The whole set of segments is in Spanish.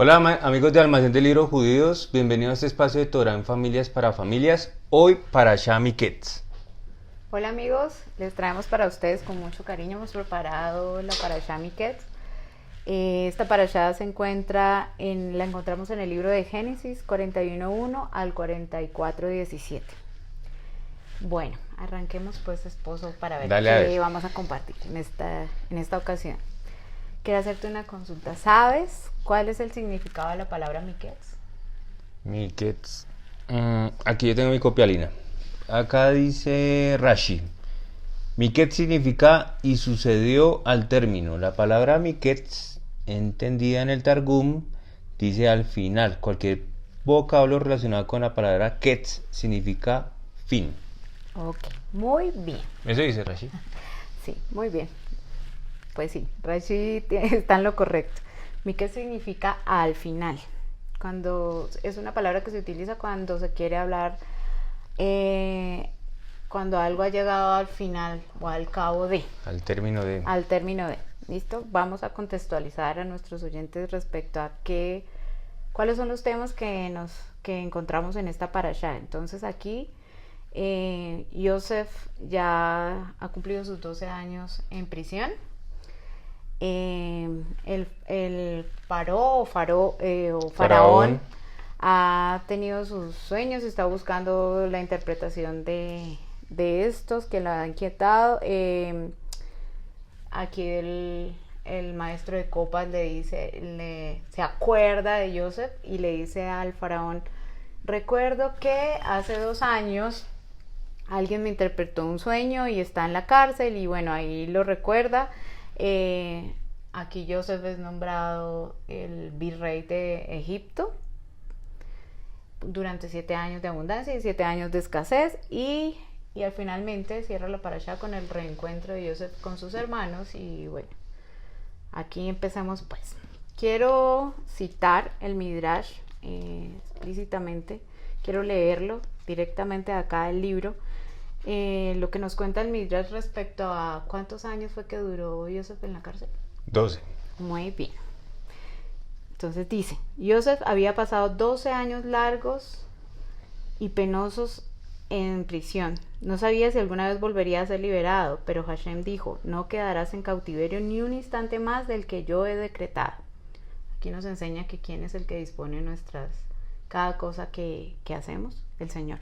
Hola amigos de Almacén de Libros Judíos, bienvenidos a este espacio de Torah en Familias para Familias, hoy para Miketz. Hola amigos, les traemos para ustedes con mucho cariño, hemos preparado la Parashá Miketz. Esta Parashá la encontramos en el libro de Génesis 41:1 al 44:17. Bueno, arranquemos pues, esposo, para ver qué vamos a compartir en esta ocasión. Quiero hacerte una consulta. ¿Sabes cuál es el significado de la palabra Miketz? Miketz. Aquí yo tengo mi copialina. Acá dice Rashi. Miketz significa y sucedió al término. La palabra Miketz, entendida en el Targum, dice al final. Cualquier vocablo relacionado con la palabra Ketz significa fin. Ok, muy bien. ¿Eso dice Rashi? Sí, muy bien. Pues sí, Rashi está en lo correcto. Miketz significa al final. Es una palabra que se utiliza cuando se quiere hablar, cuando algo ha llegado al final o al cabo de. Al término de. Al término de. ¿Listo? Vamos a contextualizar a nuestros oyentes respecto a cuáles son los temas que encontramos en esta parashá. Entonces aquí Yosef ya ha cumplido sus 12 años en prisión. El faraón ha tenido sus sueños, está buscando la interpretación de estos que la ha inquietado. Aquí el maestro de copas se acuerda de Yosef y le dice al faraón: recuerdo que hace 2 años alguien me interpretó un sueño y está en la cárcel, y bueno, ahí lo recuerda. Aquí Yosef es nombrado el virrey de Egipto durante 7 años de abundancia y 7 años de escasez, y finalmente cierra la parashá con el reencuentro de Yosef con sus hermanos. Y bueno, aquí empezamos pues. Quiero citar el Midrash explícitamente, quiero leerlo directamente de acá del libro. Lo que nos cuenta el Midrash respecto a cuántos años fue que duró Yosef en la cárcel. 12. Muy bien. Entonces dice: Yosef había pasado 12 años largos y penosos en prisión. No sabía si alguna vez volvería a ser liberado, pero Hashem dijo: no quedarás en cautiverio ni un instante más del que yo he decretado. Aquí nos enseña que quién es el que dispone cada cosa que hacemos, el Señor.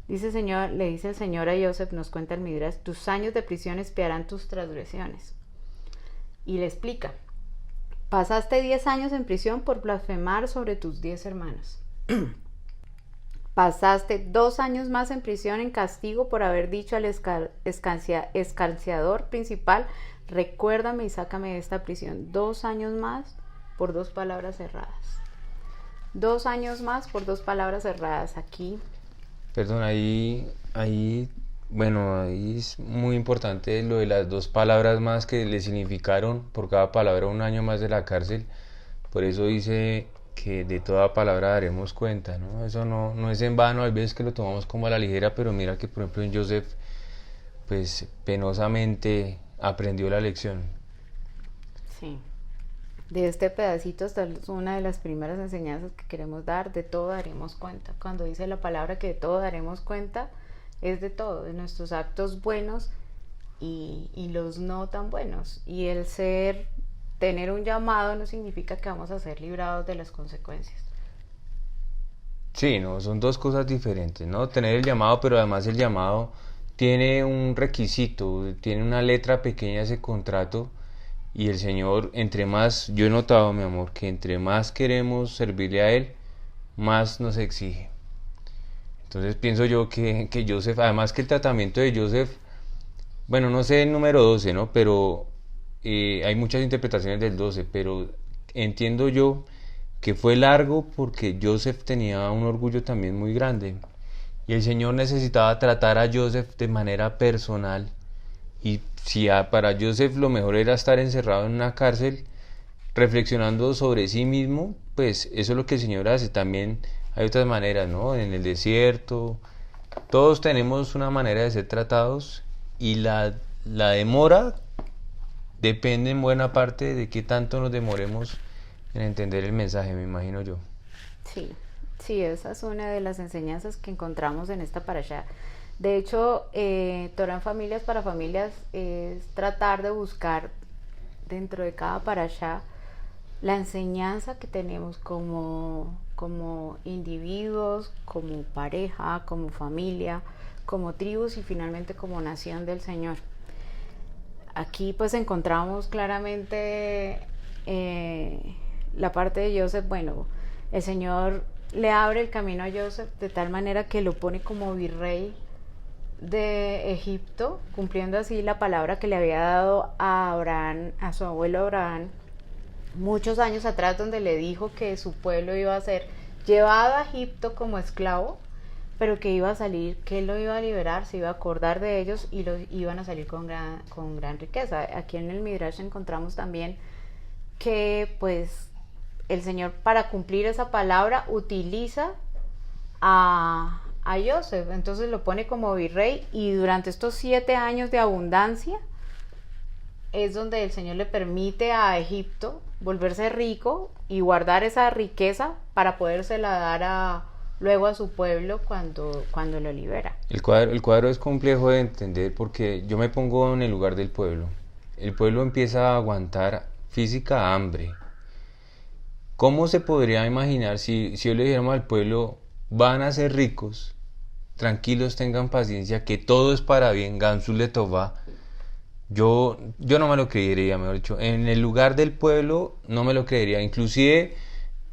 Le dice el Señor a Yosef, nos cuenta el Midrash: tus años de prisión expiarán tus transgresiones. Y le explica: pasaste 10 años en prisión por blasfemar sobre tus 10 hermanos. Pasaste 2 años más en prisión en castigo por haber dicho al escarciador principal: recuérdame y sácame de esta prisión. 2 años más por 2 palabras erradas. 2 años más por 2 palabras erradas. Aquí. Perdón, ahí es muy importante lo de las 2 palabras más que le significaron por cada palabra 1 año más de la cárcel. Por eso dice que de toda palabra daremos cuenta, ¿no? Eso no es en vano. Hay veces que lo tomamos como a la ligera, pero mira que por ejemplo en Yosef, pues penosamente aprendió la lección. Sí. De este pedacito esta es una de las primeras enseñanzas que queremos dar. De todo daremos cuenta. Cuando dice la palabra que de todo daremos cuenta, es de todo, de nuestros actos buenos y los no tan buenos. Y tener un llamado no significa que vamos a ser librados de las consecuencias. Sí, no, son 2 cosas diferentes, ¿no? Tener el llamado, pero además el llamado tiene un requisito, tiene una letra pequeña ese contrato. Y el Señor, entre más, yo he notado, mi amor, que entre más queremos servirle a Él, más nos exige. Entonces pienso yo que Yosef, además que el tratamiento de Yosef, bueno, no sé el número 12, ¿no? Pero hay muchas interpretaciones del 12, pero entiendo yo que fue largo porque Yosef tenía un orgullo también muy grande. Y el Señor necesitaba tratar a Yosef de manera personal. Y si para Yosef lo mejor era estar encerrado en una cárcel, reflexionando sobre sí mismo, pues eso es lo que el Señor hace. También hay otras maneras, ¿no? En el desierto, todos tenemos una manera de ser tratados, y la demora depende en buena parte de qué tanto nos demoremos en entender el mensaje, me imagino yo. Sí, sí, esa es una de las enseñanzas que encontramos en esta parasha. De hecho, Torah en Familias para Familias es tratar de buscar dentro de cada parasha la enseñanza que tenemos como individuos, como pareja, como familia, como tribus y finalmente como nación del Señor. Aquí pues encontramos claramente la parte de Joseph. Bueno, el Señor le abre el camino a Joseph de tal manera que lo pone como virrey de Egipto, cumpliendo así la palabra que le había dado a Abraham, a su abuelo Abraham, muchos años atrás, donde le dijo que su pueblo iba a ser llevado a Egipto como esclavo, pero que iba a salir, que él lo iba a liberar, se iba a acordar de ellos y los iban a salir con gran riqueza. Aquí en el Midrash encontramos también que pues el Señor, para cumplir esa palabra, utiliza a Joseph, entonces lo pone como virrey, y durante estos 7 años de abundancia es donde el Señor le permite a Egipto volverse rico y guardar esa riqueza para podérsela dar luego a su pueblo cuando lo libera. El cuadro es complejo de entender porque yo me pongo en el lugar del pueblo. El pueblo empieza a aguantar física hambre. ¿Cómo se podría imaginar si yo le dijéramos al pueblo, van a ser ricos, tranquilos, tengan paciencia, que todo es para bien, Gansul Letová? Yo no me lo creería, mejor dicho. En el lugar del pueblo no me lo creería. Inclusive,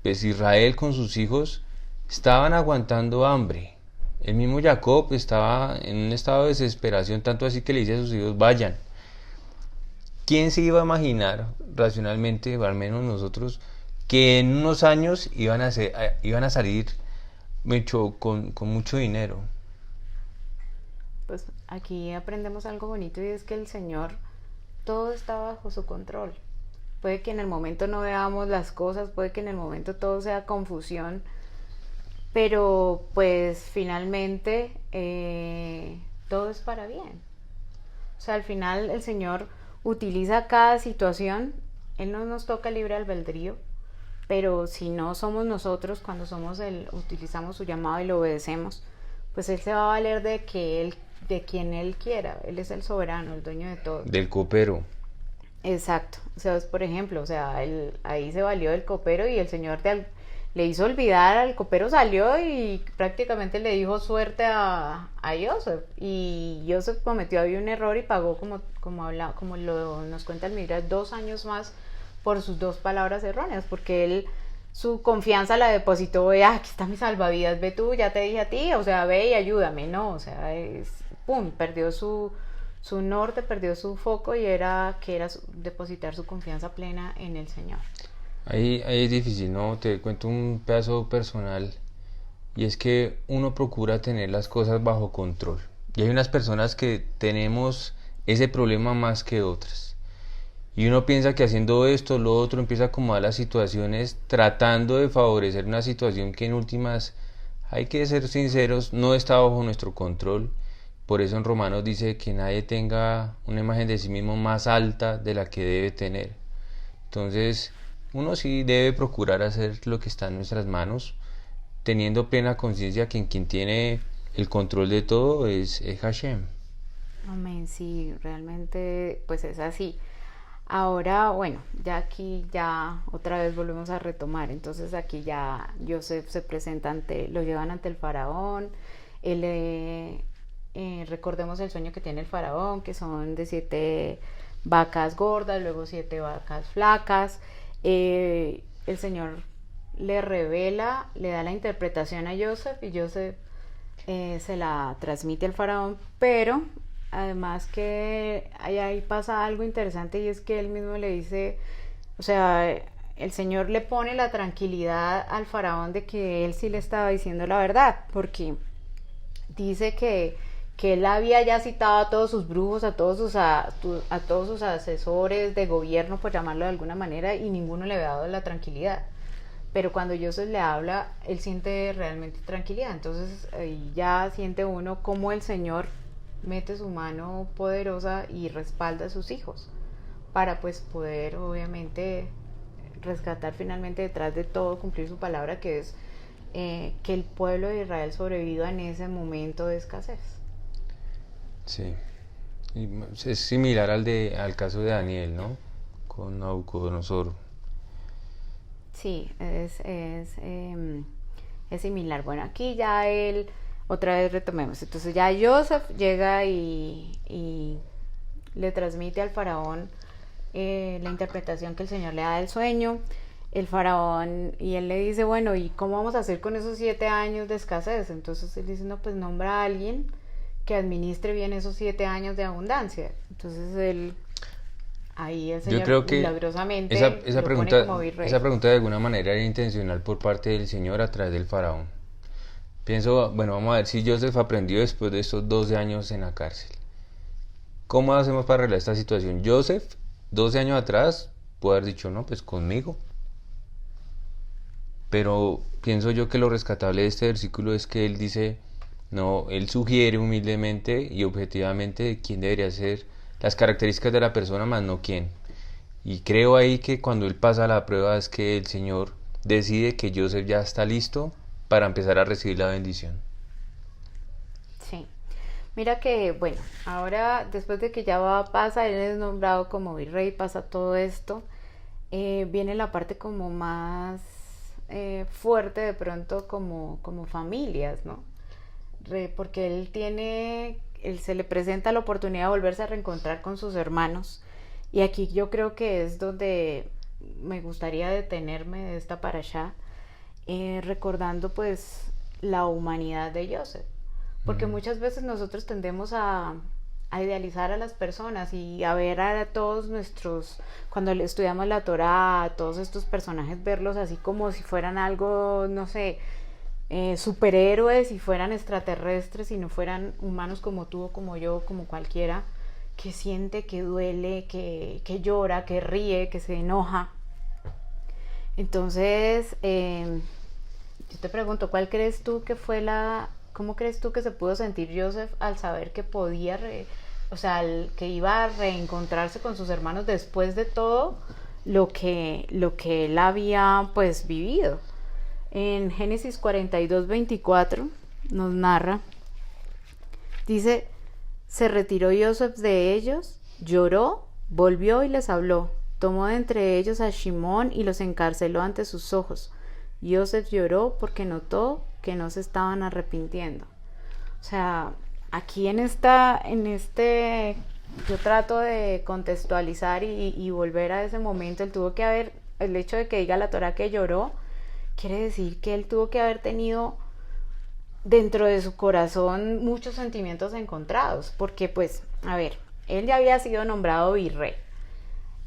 pues Israel con sus hijos estaban aguantando hambre. El mismo Jacob estaba en un estado de desesperación, tanto así que le dice a sus hijos, vayan. ¿Quién se iba a imaginar racionalmente, o al menos nosotros, que en unos años iban a salir con mucho dinero? Pues aquí aprendemos algo bonito, y es que el Señor, todo está bajo su control. Puede que en el momento no veamos las cosas, puede que en el momento todo sea confusión, pero pues finalmente todo es para bien. O sea, al final el Señor utiliza cada situación. Él no nos toca libre albedrío, pero si no somos nosotros, cuando utilizamos su llamado y lo obedecemos, pues Él se va a valer de quien Él quiera. Él es el soberano, el dueño de todo. Del copero. Exacto. O sea, por ejemplo, o sea, él ahí se valió del copero, y el Señor le hizo olvidar al copero, salió y prácticamente le dijo suerte a Joseph. Y Joseph cometió ahí un error y pagó, como nos cuenta el Midrash, 2 años más por sus 2 palabras erróneas, porque él su confianza la depositó aquí está mi salvavidas, ve tú, ya te dije a ti, o sea, ve y ayúdame, ¿no? O sea, pum, perdió su norte, perdió su foco, y era depositar su confianza plena en el Señor. Ahí es difícil, ¿no? Te cuento un pedazo personal, y es que uno procura tener las cosas bajo control. Y hay unas personas que tenemos ese problema más que otras. Y uno piensa que haciendo esto, lo otro, empieza a acomodar las situaciones, tratando de favorecer una situación que en últimas, hay que ser sinceros, no está bajo nuestro control. Por eso en Romanos dice que nadie tenga una imagen de sí mismo más alta de la que debe tener. Entonces, uno sí debe procurar hacer lo que está en nuestras manos, teniendo plena conciencia que quien tiene el control de todo es Hashem. Amén, sí, realmente pues es así. Ahora, bueno, ya aquí ya otra vez volvemos a retomar. Entonces aquí ya Joseph se presenta lo llevan ante el faraón. Recordemos el sueño que tiene el faraón, que son de 7 vacas gordas, luego 7 vacas flacas. El Señor le revela, le da la interpretación a Joseph, y Joseph se la transmite al faraón, pero además que ahí pasa algo interesante, y es que él mismo le dice, o sea, el Señor le pone la tranquilidad al faraón de que él sí le estaba diciendo la verdad, porque dice que él había ya citado a todos sus brujos, a todos sus asesores de gobierno, por llamarlo de alguna manera, y ninguno le había dado la tranquilidad. Pero cuando Joseph le habla, él siente realmente tranquilidad. Entonces ahí ya siente uno cómo el Señor mete su mano poderosa y respalda a sus hijos para pues poder obviamente rescatar finalmente detrás de todo, cumplir su palabra, que es que el pueblo de Israel sobreviva en ese momento de escasez. Sí. Es similar al caso de Daniel, ¿no? Con Nabucodonosor. Sí, es similar. Bueno, aquí ya él, otra vez retomemos. Entonces ya Joseph llega y le transmite al faraón la interpretación que el Señor le da del sueño. El faraón, y él le dice, bueno, ¿y cómo vamos a hacer con esos 7 años de escasez? Entonces él dice, no, pues nombra a alguien que administre bien esos 7 años de abundancia. Entonces ahí el Yo Señor creo que milagrosamente esa lo pone pregunta, como virrey. esa pregunta de alguna manera era intencional por parte del Señor a través del faraón. Pienso, bueno, vamos a ver si Joseph aprendió después de estos 12 años en la cárcel. ¿Cómo hacemos para arreglar esta situación? Joseph, 12 años atrás, pudo haber dicho, no, pues conmigo. Pero pienso yo que lo rescatable de este versículo es que él dice, no, él sugiere humildemente y objetivamente quién debería ser, las características de la persona, más no quién. Y creo ahí que cuando él pasa la prueba es que el Señor decide que Joseph ya está listo para empezar a recibir la bendición. Sí. Mira que, bueno, ahora después de que pasa, él es nombrado como virrey, pasa todo esto, viene la parte como más fuerte de pronto como familias, ¿no? Porque él se le presenta la oportunidad de volverse a reencontrar con sus hermanos. Y aquí yo creo que es donde me gustaría detenerme de esta parashá, recordando pues la humanidad de Joseph. Porque muchas veces nosotros tendemos a idealizar a las personas y a ver a todos cuando estudiamos la Torá, a todos estos personajes, verlos así como si fueran algo, no sé, superhéroes, y fueran extraterrestres y no fueran humanos como tú o como yo, como cualquiera, que siente, que duele, que llora, que ríe, que se enoja. Entonces, yo te pregunto, ¿cómo crees tú que se pudo sentir Joseph al saber que podía, que iba a reencontrarse con sus hermanos después de todo lo que él había pues vivido? En Génesis 42:24 nos narra, dice, se retiró Joseph de ellos, lloró, volvió y les habló, tomó de entre ellos a Shimón y los encarceló ante sus ojos. Joseph lloró porque notó que no se estaban arrepintiendo. O sea, aquí yo trato de contextualizar y volver a ese momento. El hecho de que diga la Torá que lloró, quiere decir que él tuvo que haber tenido dentro de su corazón muchos sentimientos encontrados, porque pues, a ver, él ya había sido nombrado virrey.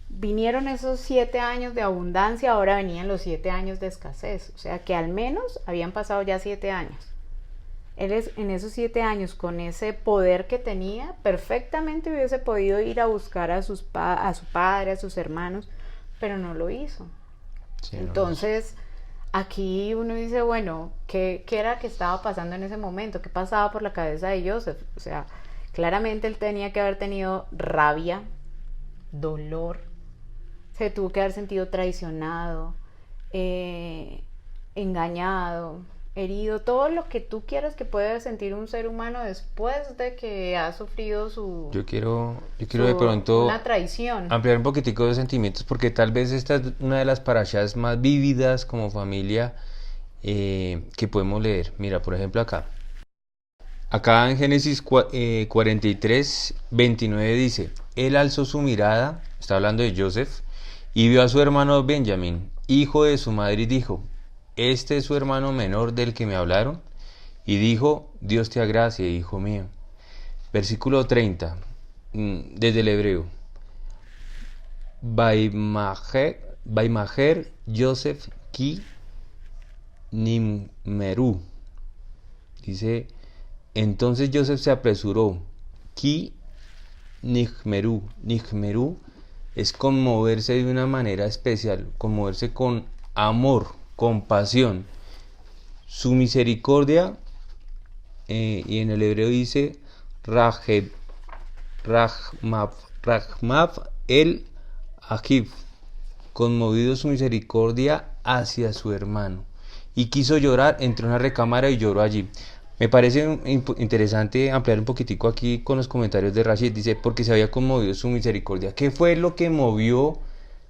Vinieron esos 7 años de abundancia, ahora venían los 7 años de escasez, o sea que al menos habían pasado ya 7 años. Él en esos 7 años, con ese poder que tenía, perfectamente hubiese podido ir a buscar a su padre, a sus hermanos, pero no lo hizo. Sí, entonces, aquí uno dice, bueno, ¿qué era que estaba pasando en ese momento? ¿Qué pasaba por la cabeza de Joseph? O sea, claramente él tenía que haber tenido rabia, dolor, se tuvo que haber sentido traicionado, engañado, herido, todo lo que tú quieras que pueda sentir un ser humano después de que ha sufrido yo quiero de pronto una traición. Ampliar un poquitico de sentimientos, porque tal vez esta es una de las parashas más vívidas como familia que podemos leer. Mira, por ejemplo acá en Génesis 43:29 dice, él alzó su mirada, está hablando de Joseph, y vio a su hermano Benjamín, hijo de su madre, y dijo, este es su hermano menor del que me hablaron. Y dijo, Dios te agracie, hijo mío. Versículo 30, desde el hebreo. Vaimajer Joseph ki nimmeru. Dice, entonces Joseph se apresuró. Ki nigmeru. Nigmeru es conmoverse de una manera especial, conmoverse con amor, compasión. Su misericordia, y en el hebreo dice Rahmav el Ajiv. conmovido su misericordia hacia su hermano. Y quiso llorar, entró en una recámara y lloró allí. Me parece interesante ampliar un poquitico aquí con los comentarios de Rashid. Dice, porque se había conmovido su misericordia. ¿Qué fue lo que movió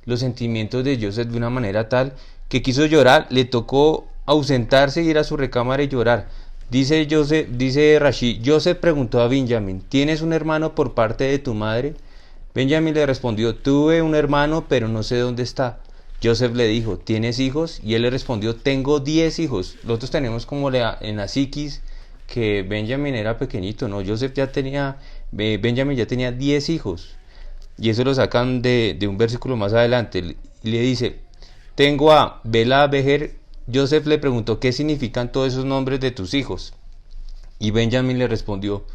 los sentimientos de Joseph de una manera tal que quiso llorar? Le tocó ausentarse, ir a su recámara y llorar. Dice Rashid, Joseph preguntó a Benjamín, ¿tienes un hermano por parte de tu madre? Benjamín le respondió, tuve un hermano, pero no sé dónde está. Joseph le dijo, ¿tienes hijos? Y él le respondió, tengo 10 hijos. Nosotros tenemos como en la psiquis que Benjamín era pequeñito, ¿no? Benjamín ya tenía 10 hijos. Y eso lo sacan de un versículo más adelante. Y le dice, tengo a Bela, Bejer. Joseph le preguntó, ¿qué significan todos esos nombres de tus hijos? Y Benjamín le respondió,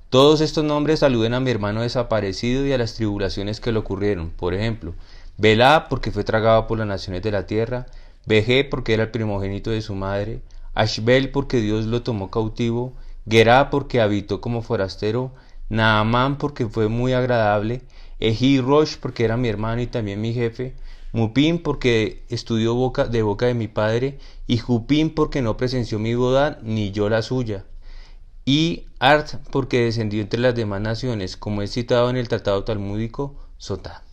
todos estos nombres aluden a mi hermano desaparecido y a las tribulaciones que le ocurrieron. Por ejemplo, Belá porque fue tragado por las naciones de la tierra, Bejé porque era el primogénito de su madre, Ashbel porque Dios lo tomó cautivo, Gerá porque habitó como forastero, Naamán porque fue muy agradable, Eji Rosh porque era mi hermano y también mi jefe, Mupim porque estudió de boca de mi padre, y Jupim porque no presenció mi boda ni yo la suya, y Art porque descendió entre las demás naciones, como es citado en el tratado talmúdico Sotá.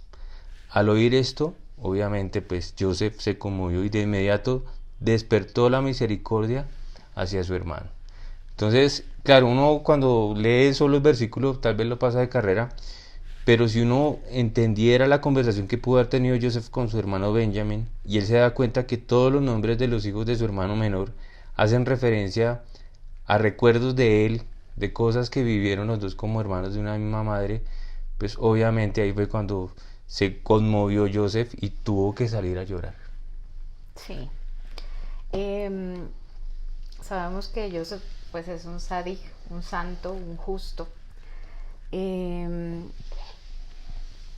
Al oír esto, obviamente, pues Joseph se conmovió y de inmediato despertó la misericordia hacia su hermano. Entonces, claro, uno cuando lee solo el versículo tal vez lo pasa de carrera, pero si uno entendiera la conversación que pudo haber tenido Joseph con su hermano Benjamín, y él se da cuenta que todos los nombres de los hijos de su hermano menor hacen referencia a recuerdos de él, de cosas que vivieron los dos como hermanos de una misma madre, pues obviamente ahí fue cuando se conmovió Joseph y tuvo que salir a llorar. Sí. Sabemos que Joseph pues es un sadik, un santo, un justo.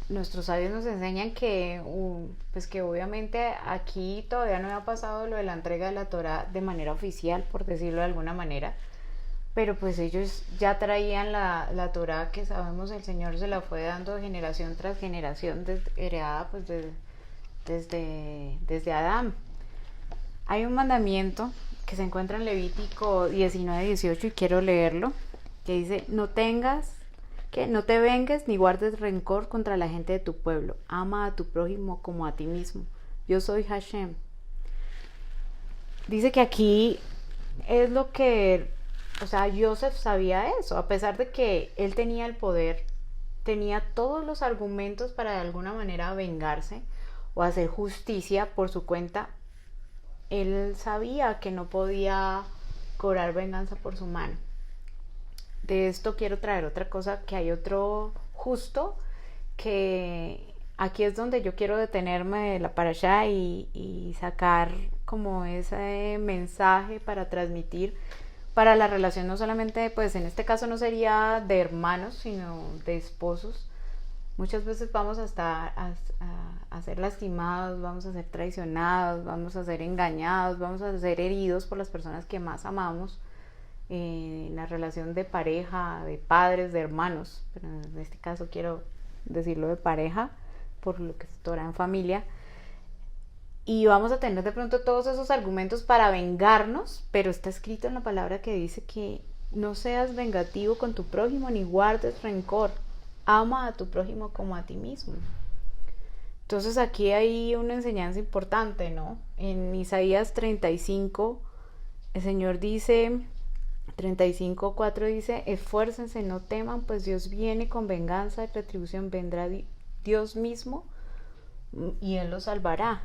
Nuestros sabios nos enseñan que pues que obviamente aquí todavía no había pasado lo de la entrega de la Torá de manera oficial, por decirlo de alguna manera, pero pues ellos ya traían la Torá que sabemos el Señor se la fue dando generación tras generación, heredada pues desde Adán. Hay un mandamiento que se encuentra en Levítico 19:18 y quiero leerlo, que dice, no te vengues ni guardes rencor contra la gente de tu pueblo, ama a tu prójimo como a ti mismo, yo soy Hashem. Dice que aquí es lo que, o sea, Joseph sabía eso, a pesar de que él tenía el poder, tenía todos los argumentos para de alguna manera vengarse o hacer justicia por su cuenta. Él sabía que no podía cobrar venganza por su mano. De esto quiero traer otra cosa, que hay otro justo, que aquí es donde yo quiero detenerme de la parashá y sacar como ese mensaje para transmitir para la relación, no solamente, pues en este caso no sería de hermanos, sino de esposos. Muchas veces vamos a estar a ser lastimados, vamos a ser traicionados, vamos a ser engañados, vamos a ser heridos por las personas que más amamos, en la relación de pareja, de padres, de hermanos, pero en este caso quiero decirlo de pareja, por lo que se Torá en familia, y vamos a tener de pronto todos esos argumentos para vengarnos, pero está escrito en la palabra que dice que no seas vengativo con tu prójimo ni guardes rencor, ama a tu prójimo como a ti mismo. Entonces aquí hay una enseñanza importante, ¿no? En Isaías 35 el Señor dice, 35:4 dice, esfuércense, no teman, pues Dios viene con venganza y retribución, vendrá Dios mismo y Él los salvará.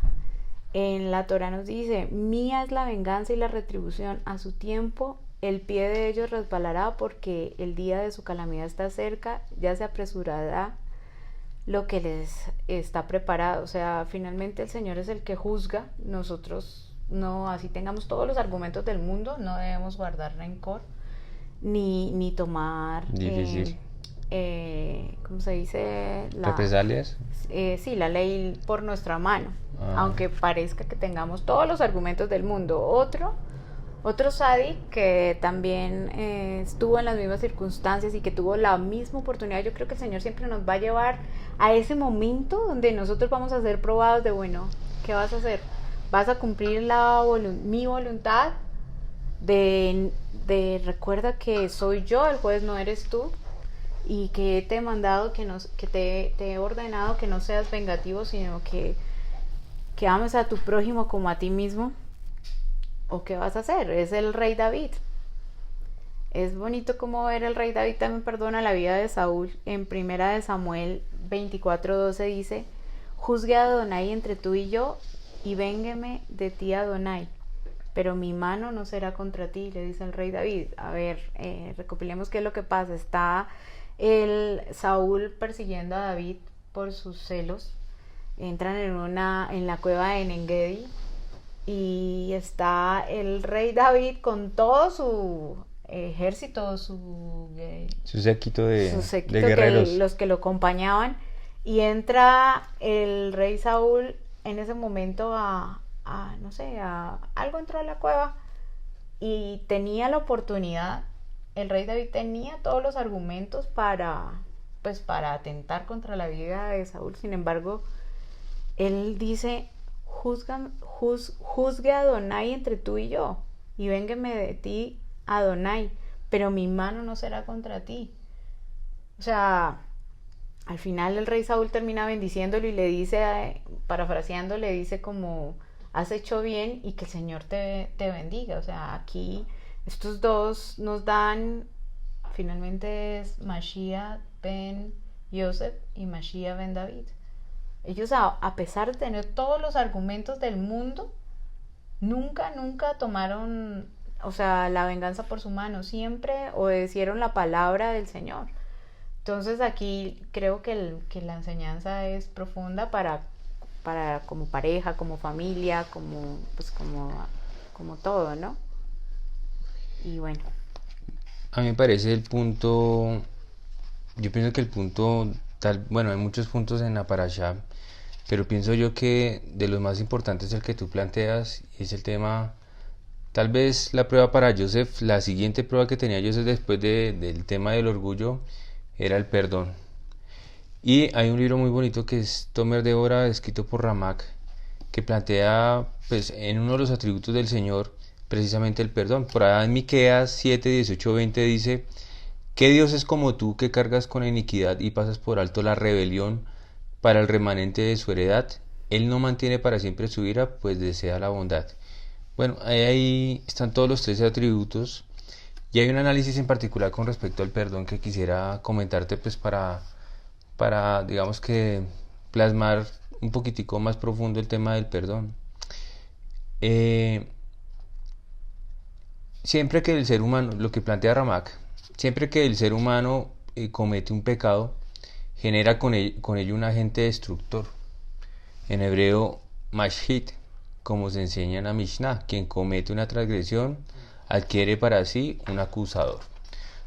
En la Torá nos dice, mía es la venganza y la retribución, a su tiempo el pie de ellos resbalará porque el día de su calamidad está cerca, ya se apresurará lo que les está preparado. O sea, finalmente el Señor es el que juzga, nosotros no, así tengamos todos los argumentos del mundo, no debemos guardar rencor ni tomar ¿cómo se dice? ¿Represalias? Sí, la ley por nuestra mano, aunque parezca que tengamos todos los argumentos del mundo. Otro Otro Sadi que también estuvo en las mismas circunstancias y que tuvo la misma oportunidad, yo creo que el Señor siempre nos va a llevar a ese momento donde nosotros vamos a ser probados de, bueno, ¿qué vas a hacer? ¿Vas a cumplir mi voluntad? De recuerda que soy yo, el juez no eres tú, y que te he mandado, te he ordenado que no seas vengativo, sino que ames a tu prójimo como a ti mismo. ¿O qué vas a hacer? Es el rey David. Es bonito como ver el rey David también perdona la vida de Saúl. En primera de Samuel 24:12 dice: juzgue a Adonai entre tú y yo, y véngueme de ti Adonai, pero mi mano no será contra ti, le dice el rey David. A ver, recopilemos qué es lo que pasa. Está el Saúl persiguiendo a David por sus celos. Entran en la cueva de Enengedi, y está el rey David con todo su ejército, su séquito de séquito, guerreros. los que lo acompañaban, y entra el rey Saúl en ese momento no sé, algo entró a la cueva y tenía la oportunidad, el rey David tenía todos los argumentos para atentar contra la vida de Saúl. Sin embargo, él dice: juzgue a Adonai entre tú y yo, y véngueme de ti Adonai, pero mi mano no será contra ti. O sea, al final el rey Saúl termina bendiciéndolo y le dice, parafraseando, le dice como: has hecho bien y que el Señor te bendiga. O sea, aquí estos dos nos dan, finalmente es Mashiach ben Yosef y Mashiach ben David. Ellos, a pesar de tener todos los argumentos del mundo, nunca tomaron, o sea, la venganza por su mano. Siempre obedecieron la palabra del Señor. Entonces aquí creo que la enseñanza es profunda para como pareja, como familia, como todo, ¿no? Y bueno. A mí me parece el punto, yo pienso que el punto, bueno, hay muchos puntos en la parashá, pero pienso yo que de los más importantes el que tú planteas es el tema, tal vez la prueba para Joseph, la siguiente prueba que tenía Joseph después del tema del orgullo era el perdón. Y hay un libro muy bonito que es Tomer de Ora, escrito por Ramak, que plantea pues en uno de los atributos del Señor precisamente el perdón. Por allá en Miqueas 7, 18, 20 dice: ¿qué Dios es como tú, que cargas con iniquidad y pasas por alto la rebelión para el remanente de su heredad? Él no mantiene para siempre su ira, pues desea la bondad. Bueno, ahí están todos los 13 atributos, y hay un análisis en particular con respecto al perdón que quisiera comentarte pues para digamos que plasmar un poquitico más profundo el tema del perdón. Siempre que el ser humano, lo que plantea Ramak, siempre que el ser humano comete un pecado, genera con ello un agente destructor. En hebreo, mashhit, como se enseña en la Mishnah: quien comete una transgresión adquiere para sí un acusador.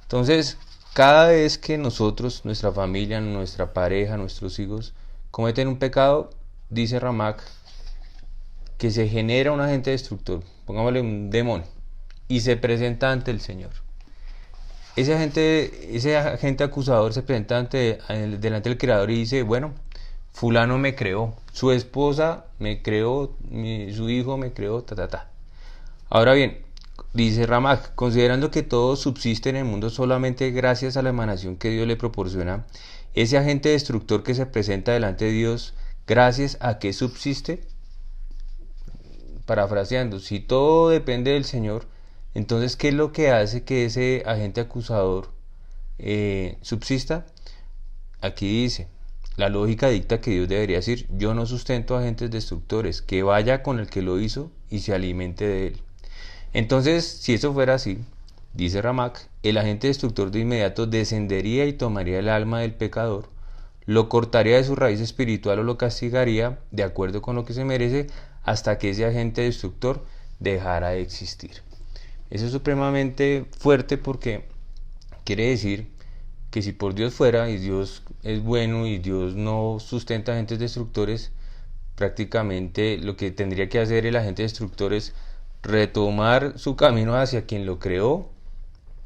Entonces, cada vez que nosotros, nuestra familia, nuestra pareja, nuestros hijos cometen un pecado, dice Ramak, que se genera un agente destructor, pongámosle un demonio, y se presenta ante el Señor. Ese agente acusador se presenta delante del Creador y dice: bueno, fulano me creó, su esposa me creó, su hijo me creó, Ahora bien, dice Ramak, considerando que todo subsiste en el mundo solamente gracias a la emanación que Dios le proporciona, ese agente destructor que se presenta delante de Dios, ¿gracias a qué subsiste? Parafraseando, si todo depende del Señor, entonces ¿qué es lo que hace que ese agente acusador subsista? Aquí dice: la lógica dicta que Dios debería decir: yo no sustento agentes destructores, que vaya con el que lo hizo y se alimente de él. Entonces, si eso fuera así, dice Ramak, el agente destructor de inmediato descendería y tomaría el alma del pecador, lo cortaría de su raíz espiritual o lo castigaría de acuerdo con lo que se merece, hasta que ese agente destructor dejara de existir. Eso es supremamente fuerte, porque quiere decir que si por Dios fuera, y Dios es bueno y Dios no sustenta agentes destructores, prácticamente lo que tendría que hacer el agente destructor es retomar su camino hacia quien lo creó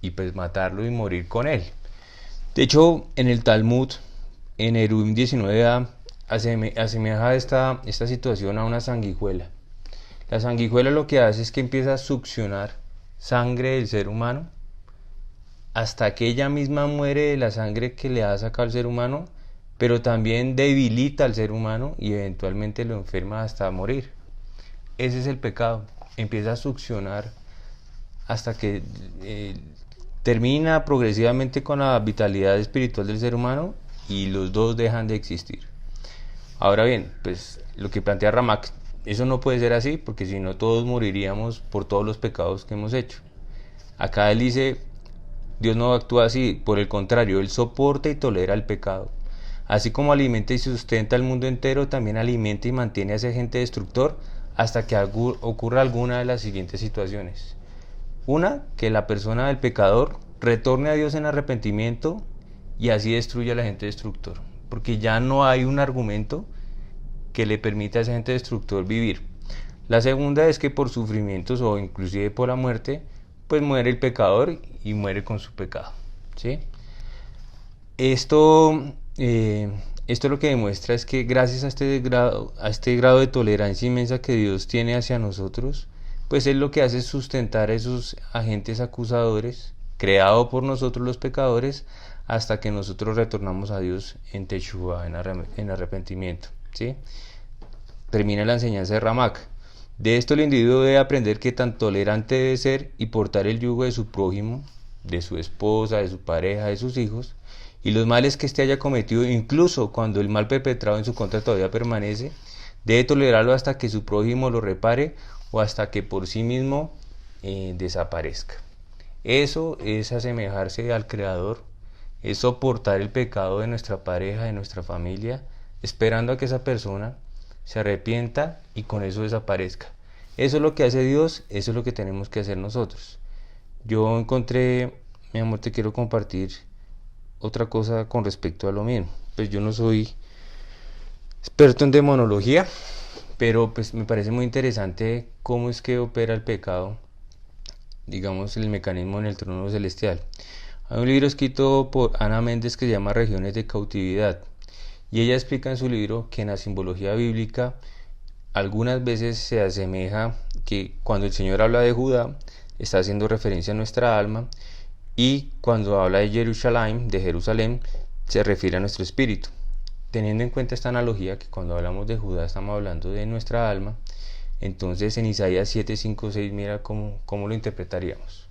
y pues matarlo y morir con él. De hecho, en el Talmud, en Eruvin 19a, asemeja esta situación a una sanguijuela. La sanguijuela lo que hace es que empieza a succionar sangre del ser humano hasta que ella misma muere de la sangre que le ha sacado al ser humano, pero también debilita al ser humano y eventualmente lo enferma hasta morir. Ese es el pecado. Empieza a succionar hasta que termina progresivamente con la vitalidad espiritual del ser humano y los dos dejan de existir. Ahora bien, pues lo que plantea Ramak, eso no puede ser así, porque si no todos moriríamos por todos los pecados que hemos hecho. Acá él dice, Dios no actúa así, por el contrario, Él soporta y tolera el pecado. Así como alimenta y sustenta al mundo entero, también alimenta y mantiene a ese agente destructor hasta que ocurra alguna de las siguientes situaciones. Una, que la persona del pecador retorne a Dios en arrepentimiento y así destruya al agente destructor, porque ya no hay un argumento que le permita a ese agente destructor vivir. La segunda es que por sufrimientos o inclusive por la muerte, pues muere el pecador y muere con su pecado, ¿sí? Esto lo que demuestra es que gracias a este grado de tolerancia inmensa que Dios tiene hacia nosotros, pues Él lo que hace es sustentar a esos agentes acusadores, creados por nosotros los pecadores, hasta que nosotros retornamos a Dios en Teshuvah, en arrepentimiento, ¿sí? Termina la enseñanza de Ramak. De esto el individuo debe aprender que tan tolerante debe ser y portar el yugo de su prójimo, de su esposa, de su pareja, de sus hijos, y los males que éste haya cometido, incluso cuando el mal perpetrado en su contra todavía permanece, debe tolerarlo hasta que su prójimo lo repare o hasta que por sí mismo desaparezca. Eso es asemejarse al Creador, es soportar el pecado de nuestra pareja, de nuestra familia, esperando a que esa persona se arrepienta y con eso desaparezca. Eso es lo que hace Dios, eso es lo que tenemos que hacer nosotros. Yo encontré, mi amor, te quiero compartir otra cosa con respecto a lo mismo. Pues yo no soy experto en demonología, pero pues me parece muy interesante cómo es que opera el pecado, digamos el mecanismo en el trono celestial. Hay un libro escrito por Ana Méndez que se llama Regiones de Cautividad, y ella explica en su libro que en la simbología bíblica algunas veces se asemeja que cuando el Señor habla de Judá está haciendo referencia a nuestra alma, y cuando habla de Jerusalén, se refiere a nuestro espíritu. Teniendo en cuenta esta analogía, que cuando hablamos de Judá estamos hablando de nuestra alma, entonces en Isaías 7, 5, 6 mira cómo lo interpretaríamos.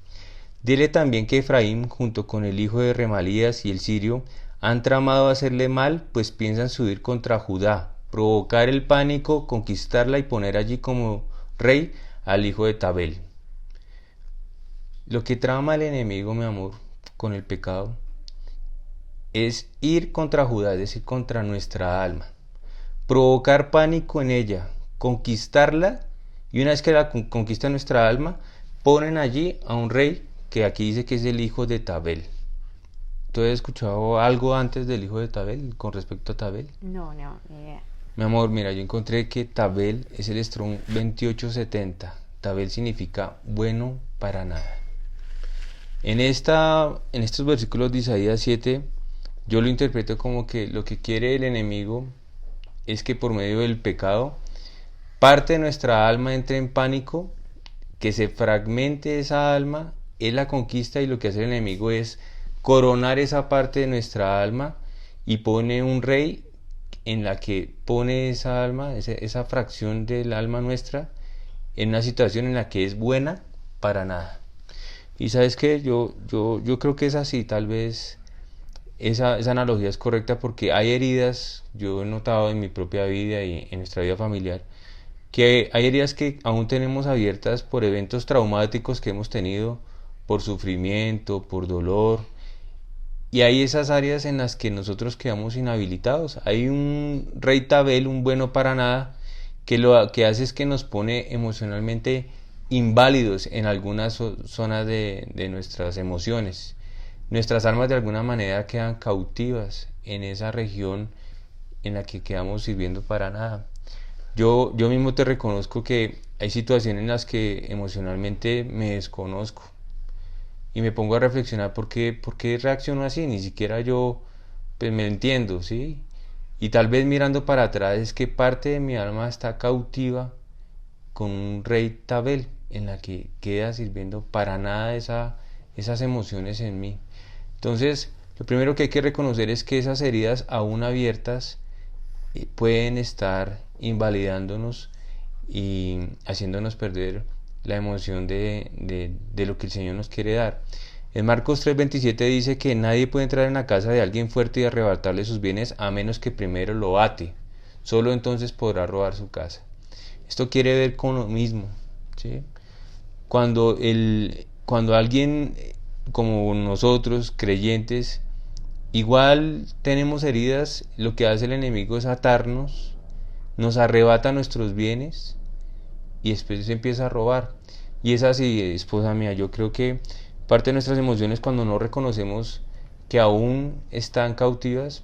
Dile también que Efraín, junto con el hijo de Remalías y el sirio, han tramado hacerle mal, pues piensan subir contra Judá, provocar el pánico, conquistarla y poner allí como rey al hijo de Tabel. Lo que trama el enemigo, mi amor, con el pecado, es ir contra Judá, es decir, contra nuestra alma, provocar pánico en ella, conquistarla, y una vez que la conquista nuestra alma, ponen allí a un rey que aquí dice que es el hijo de Tabel. ¿Tú has escuchado algo antes del hijo de Tabel con respecto a Tabel? No, ni idea. Mi amor, mira, yo encontré que Tabel es el Strong 2870. Tabel significa bueno para nada. En estos versículos de Isaías 7, yo lo interpreto como que lo que quiere el enemigo es que por medio del pecado parte de nuestra alma entre en pánico, que se fragmente esa alma, él la conquista, y lo que hace el enemigo es coronar esa parte de nuestra alma y pone un rey en la que pone esa alma, esa fracción del alma nuestra, en una situación en la que es buena para nada. Y sabes qué, yo creo que es así, tal vez esa analogía es correcta, porque hay heridas, yo he notado en mi propia vida y en nuestra vida familiar, que hay heridas que aún tenemos abiertas por eventos traumáticos que hemos tenido, por sufrimiento, por dolor, y hay esas áreas en las que nosotros quedamos inhabilitados. Hay un rey Tabel, un bueno para nada, que lo que hace es que nos pone emocionalmente inválidos en algunas zonas de nuestras emociones. Nuestras almas de alguna manera quedan cautivas en esa región en la que quedamos sirviendo para nada. Yo mismo te reconozco que hay situaciones en las que emocionalmente me desconozco y me pongo a reflexionar por qué reacciono así, ni siquiera yo pues me entiendo, ¿sí? Y tal vez mirando para atrás es que parte de mi alma está cautiva con un rey Tabel en la que queda sirviendo para nada esas emociones en mí. Entonces, lo primero que hay que reconocer es que esas heridas aún abiertas pueden estar invalidándonos y haciéndonos perder la emoción de lo que el Señor nos quiere dar. En Marcos 3:27 dice que nadie puede entrar en la casa de alguien fuerte y arrebatarle sus bienes a menos que primero lo ate. Solo entonces podrá robar su casa. Esto quiere ver con lo mismo, ¿sí? Cuando alguien como nosotros, creyentes, igual tenemos heridas, lo que hace el enemigo es atarnos, nos arrebata nuestros bienes y después se empieza a robar. Y es así, esposa mía, yo creo que parte de nuestras emociones cuando no reconocemos que aún están cautivas,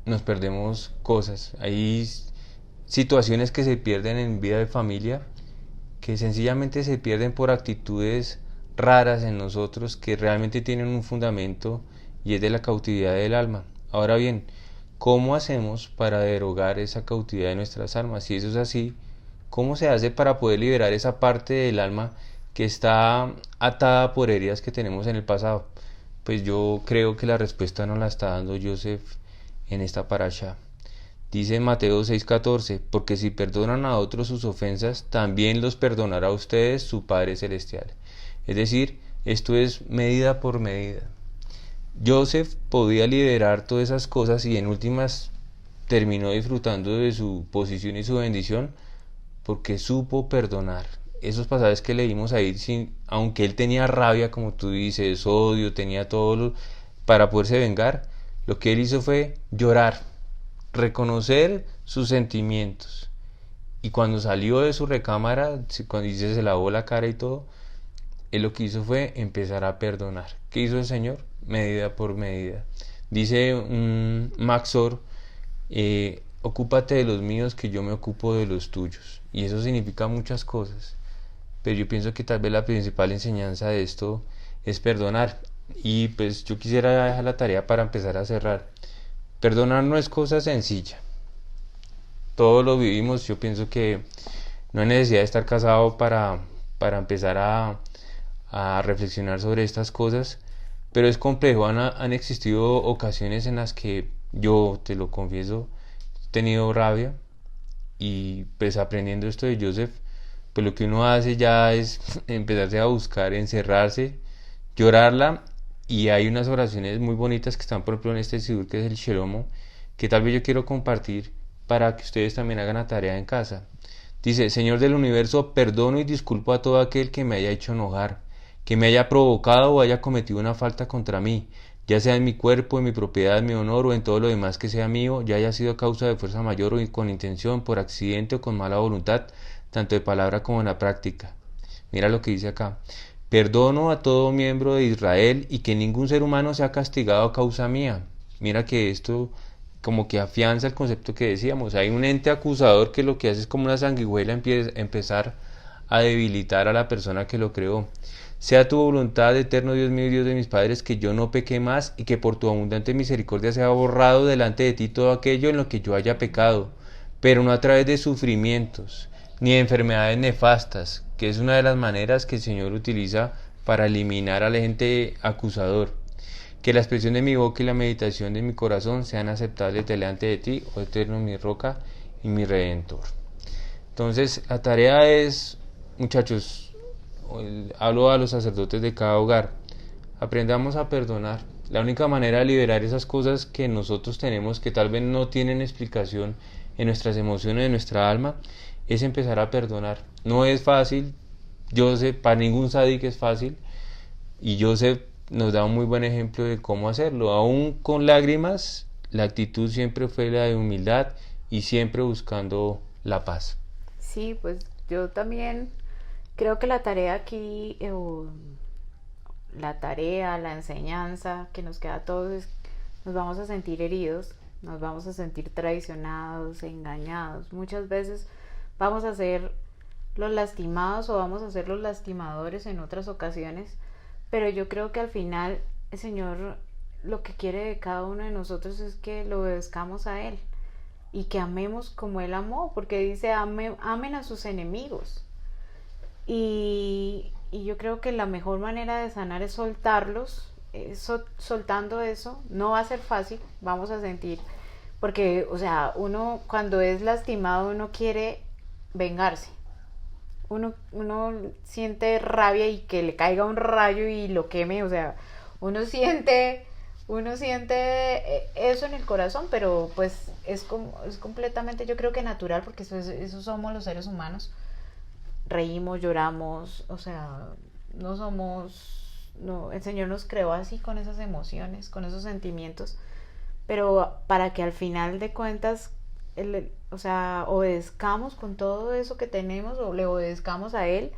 nos perdemos cosas. Hay situaciones que se pierden en vida de familia, que sencillamente se pierden por actitudes raras en nosotros que realmente tienen un fundamento y es de la cautividad del alma. Ahora bien, ¿cómo hacemos para derogar esa cautividad de nuestras almas? Si eso es así, ¿cómo se hace para poder liberar esa parte del alma que está atada por heridas que tenemos en el pasado? Pues yo creo que la respuesta nos la está dando Joseph en esta parasha. Dice en Mateo 6:14, porque si perdonan a otros sus ofensas, también los perdonará a ustedes su Padre Celestial. Es decir, esto es medida por medida. Joseph podía liberar todas esas cosas y en últimas terminó disfrutando de su posición y su bendición porque supo perdonar. Esos pasajes que leímos ahí, aunque él tenía rabia, como tú dices, odio, tenía todo para poderse vengar, lo que él hizo fue llorar, reconocer sus sentimientos. Y cuando salió de su recámara, cuando dice se lavó la cara y todo, él lo que hizo fue empezar a perdonar. ¿Qué hizo el Señor? Medida por medida. Dice Maxor, ocúpate de los míos que yo me ocupo de los tuyos. Y eso significa muchas cosas. Pero yo pienso que tal vez la principal enseñanza de esto es perdonar. Y pues yo quisiera dejar la tarea para empezar a cerrar. Perdonar no es cosa sencilla. Todos lo vivimos. Yo pienso que no hay necesidad de estar casado para empezar a reflexionar sobre estas cosas. Pero es complejo. Han existido ocasiones en las que yo, te lo confieso, he tenido rabia. Y pues aprendiendo esto de Joseph, pues lo que uno hace ya es empezarse a buscar, encerrarse, llorarla. Y hay unas oraciones muy bonitas que están, por ejemplo, en este sidur que es el Shelomo, que tal vez yo quiero compartir para que ustedes también hagan la tarea en casa. Dice: Señor del universo, perdono y disculpo a todo aquel que me haya hecho enojar, que me haya provocado o haya cometido una falta contra mí, ya sea en mi cuerpo, en mi propiedad, en mi honor o en todo lo demás que sea mío, ya haya sido causa de fuerza mayor o con intención, por accidente o con mala voluntad, tanto de palabra como en la práctica. Mira lo que dice acá. Perdono a todo miembro de Israel y que ningún ser humano sea castigado a causa mía. Mira que esto como que afianza el concepto que decíamos. Hay un ente acusador que lo que hace es como una sanguijuela empezar a debilitar a la persona que lo creó. Sea tu voluntad, eterno Dios mío y Dios de mis padres, que yo no peque más y que por tu abundante misericordia sea borrado delante de ti todo aquello en lo que yo haya pecado, pero no a través de sufrimientos ni de enfermedades nefastas, que es una de las maneras que el Señor utiliza para eliminar al ente acusador. Que la expresión de mi boca y la meditación de mi corazón sean aceptables delante de ti, oh eterno mi roca y mi redentor. Entonces la tarea es, muchachos, hablo a los sacerdotes de cada hogar, aprendamos a perdonar. La única manera de liberar esas cosas que nosotros tenemos que tal vez no tienen explicación en nuestras emociones, en nuestra alma, es empezar a perdonar. No es fácil, yo sé, para ningún sadik es fácil, y Joseph nos da un muy buen ejemplo de cómo hacerlo. Aún con lágrimas, la actitud siempre fue la de humildad y siempre buscando la paz. Sí, pues yo también creo que la tarea aquí, la enseñanza que nos queda a todos es: nos vamos a sentir heridos, nos vamos a sentir traicionados, engañados. Muchas veces vamos a ser los lastimados o vamos a ser los lastimadores en otras ocasiones, pero yo creo que al final el Señor lo que quiere de cada uno de nosotros es que lo obedezcamos a Él y que amemos como Él amó, porque dice amen a sus enemigos. Y yo creo que la mejor manera de sanar es soltarlos, soltando eso. No va a ser fácil, vamos a sentir, porque, o sea, uno cuando es lastimado, uno quiere vengarse. Uno siente rabia y que le caiga un rayo y lo queme, o sea, uno siente, uno siente eso en el corazón, pero pues es completamente, yo creo que natural, porque eso somos los seres humanos. Reímos, lloramos, o sea, no somos, no, el Señor nos creó así con esas emociones, con esos sentimientos, pero para que al final de cuentas, o sea, obedezcamos con todo eso que tenemos o le obedezcamos a Él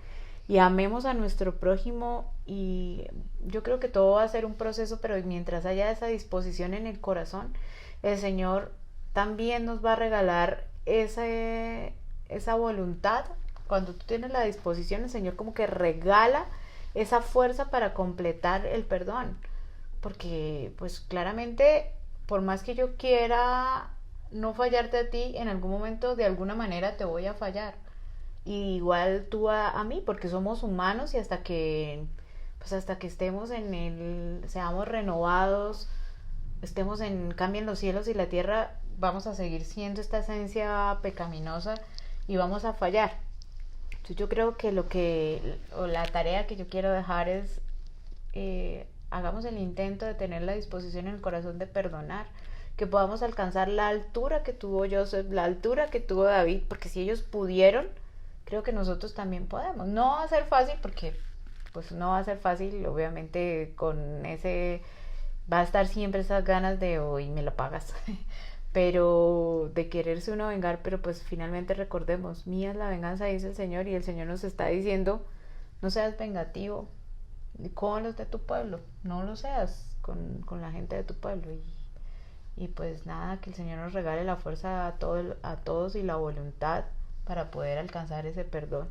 y amemos a nuestro prójimo, y yo creo que todo va a ser un proceso, pero mientras haya esa disposición en el corazón, el Señor también nos va a regalar esa voluntad. Cuando tú tienes la disposición, el Señor como que regala esa fuerza para completar el perdón, porque pues claramente por más que yo quiera no fallarte a ti, en algún momento de alguna manera te voy a fallar, y igual tú a mí, porque somos humanos, y hasta que estemos seamos renovados, estemos cambien los cielos y la tierra, vamos a seguir siendo esta esencia pecaminosa y vamos a fallar. Entonces yo creo que la tarea que yo quiero dejar es, hagamos el intento de tener la disposición en el corazón de perdonar, que podamos alcanzar la altura que tuvo Joseph, la altura que tuvo David, porque si ellos pudieron, creo que nosotros también podemos. No va a ser fácil, porque pues no va a ser fácil, obviamente va a estar siempre esas ganas de hoy me la pagas, pero de quererse uno vengar, pero pues finalmente recordemos, mía es la venganza, dice el Señor, y el Señor nos está diciendo, no seas vengativo con los de tu pueblo, no lo seas con la gente de tu pueblo, y pues nada, que el Señor nos regale la fuerza a todos y la voluntad para poder alcanzar ese perdón,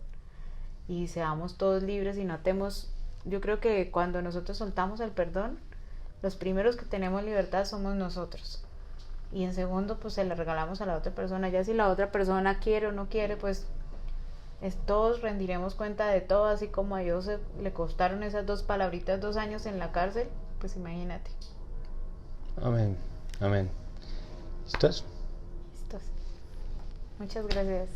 y seamos todos libres y notemos, yo creo que cuando nosotros soltamos el perdón, los primeros que tenemos libertad somos nosotros, y en segundo pues se le regalamos a la otra persona. Ya si la otra persona quiere o no quiere, pues todos rendiremos cuenta de todo, así como a Joseph le costaron esas 2 palabritas 2 años en la cárcel, pues imagínate. Amén, amén. ¿Listos? Listos. Muchas gracias.